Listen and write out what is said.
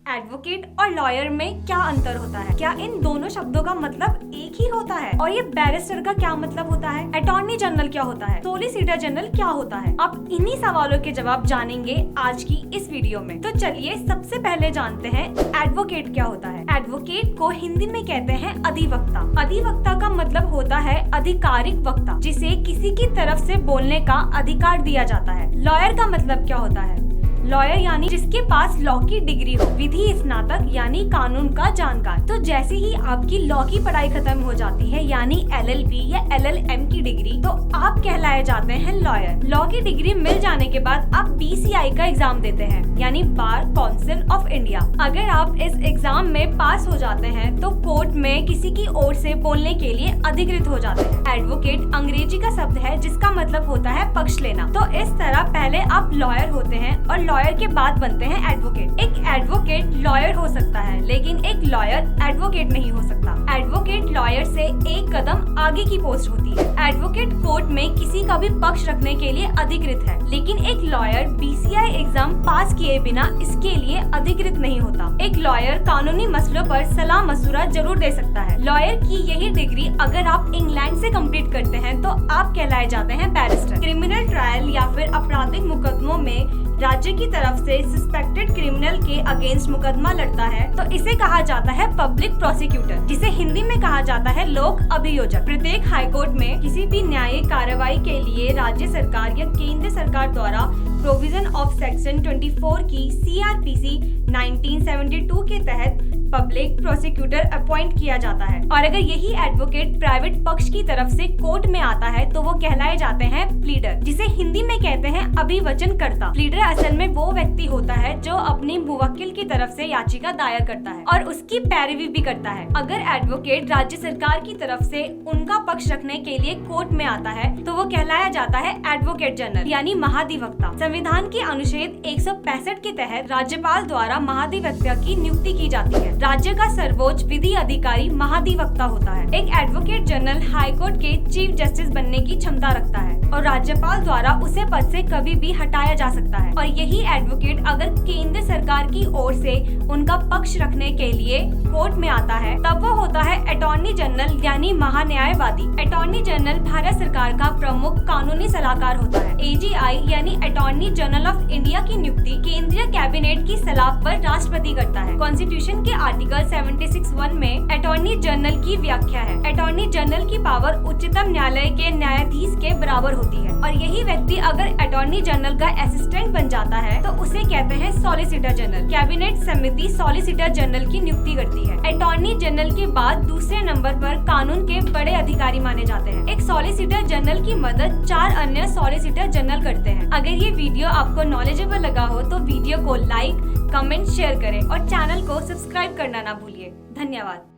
Advocate और lawyer में क्या अंतर होता है? क्या इन दोनों शब्दों का मतलब एक ही होता है? और ये बैरिस्टर का क्या मतलब होता है? अटॉर्नी जनरल क्या होता है? सॉलिसिटर जनरल क्या होता है? आप इन्हीं सवालों के जवाब जानेंगे आज की इस वीडियो में। तो चलिए सबसे पहले जानते हैं एडवोकेट क्या होता है। एडवोकेट को हिंदी में कहते हैं अधिवक्ता। अधिवक्ता का मतलब होता है आधिकारिक वक्ता, जिसे किसी की तरफ से बोलने का अधिकार दिया जाता है। लॉयर का मतलब क्या होता है? लॉयर यानी जिसके पास लॉ की डिग्री हो, विधि स्नातक यानी कानून का जानकार। तो जैसे ही आपकी लॉ की पढ़ाई खत्म हो जाती है यानी LLB या LLM की डिग्री, तो आप कहलाए जाते हैं लॉयर। लॉ की डिग्री मिल जाने के बाद आप BCI का एग्जाम देते हैं यानी बार काउंसिल ऑफ इंडिया। अगर आप इस एग्जाम में पास हो जाते हैं तो कोर्ट में किसी की ओर से बोलने के लिए अधिकृत हो जाते हैं। एडवोकेट अंग्रेजी का शब्द है जिसका मतलब होता है पक्ष लेना। तो इस तरह पहले आप लॉयर होते हैं और लॉयर के बाद बनते हैं एडवोकेट। एक एडवोकेट लॉयर हो सकता है लेकिन एक लॉयर एडवोकेट नहीं हो सकता। एडवोकेट लॉयर से एक कदम आगे की पोस्ट होती है। एडवोकेट कोर्ट में किसी का भी पक्ष रखने के लिए अधिकृत है, लेकिन एक लॉयर BCI एग्जाम पास किए बिना इसके लिए अधिकृत नहीं होता। एक लॉयर कानूनी मसलों पर सलाह मशुरा जरूर दे सकता है। लॉयर की यही डिग्री अगर आप इंग्लैंड से कंप्लीट करते हैं तो आप कहलाए जाते हैं बैरिस्टर। क्रिमिनल ट्रायल या फिर आपराधिक मुकदमों में राज्य की तरफ से सस्पेक्टेड क्रिमिनल के अगेंस्ट मुकदमा लड़ता है तो इसे कहा जाता है पब्लिक प्रोसिक्यूटर, जिसे हिंदी में कहा जाता है लोक अभियोजक। प्रत्येक हाईकोर्ट में किसी भी न्यायिक कार्रवाई के लिए राज्य सरकार या केंद्र सरकार द्वारा प्रोविजन ऑफ सेक्शन 24 की CRPC 1972 के तहत पब्लिक प्रोसिक्यूटर अपॉइंट किया जाता है। और अगर यही एडवोकेट प्राइवेट पक्ष की तरफ से कोर्ट में आता है तो वो कहलाए जाते हैं प्लीडर, जिसे हिंदी में कहते हैं अभिवचनकर्ता। प्लीडर असल में वो व्यक्ति होता है जो अपने मुवक्किल की तरफ से याचिका दायर करता है और उसकी पैरवी भी करता है। अगर एडवोकेट राज्य सरकार की तरफ से उनका पक्ष रखने के लिए कोर्ट में आता है तो वो कहलाया जाता है एडवोकेट जनरल यानी महाधिवक्ता। संविधान के अनुच्छेद 165 के तहत राज्यपाल द्वारा महाधिवक्ता की नियुक्ति की जाती है। राज्य का सर्वोच्च विधि अधिकारी महाधिवक्ता होता है। एक एडवोकेट जनरल हाईकोर्ट के चीफ जस्टिस बनने की क्षमता रखता है और राज्यपाल द्वारा उसे पद से कभी भी हटाया जा सकता है। और यही एडवोकेट अगर केंद्र सरकार की ओर से उनका पक्ष रखने के लिए कोर्ट में आता है तब वो होता है अटॉर्नी जनरल यानी महान्यायवादी। अटॉर्नी जनरल भारत सरकार का प्रमुख कानूनी सलाहकार होता है। AGI यानी अटॉर्नी जनरल ऑफ इंडिया की नियुक्ति केंद्रीय कैबिनेट की सलाह पर राष्ट्रपति करता है। कॉन्स्टिट्यूशन के आर्टिकल 76(1) में अटॉर्नी जनरल की व्याख्या है। अटॉर्नी जनरल की पावर उच्चतम न्यायालय के न्यायाधीश के बराबर होती है और यही व्यक्ति अगर अटॉर्नी जनरल का असिस्टेंट बन जाता है तो उसे कहते हैं सॉलिसिटर जनरल। कैबिनेट समिति सॉलिसिटर जनरल की नियुक्ति करती है। अटॉर्नी जनरल के बाद दूसरे नंबर पर कानून के बड़े अधिकारी माने जाते हैं। एक सॉलिसिटर जनरल की मदद 4 अन्य सॉलिसिटर जनरल करते हैं। अगर ये वीडियो आपको नॉलेजेबल लगा हो तो वीडियो को लाइक, कमेंट, शेयर करें और चैनल को सब्सक्राइब करना ना भूलिए। धन्यवाद।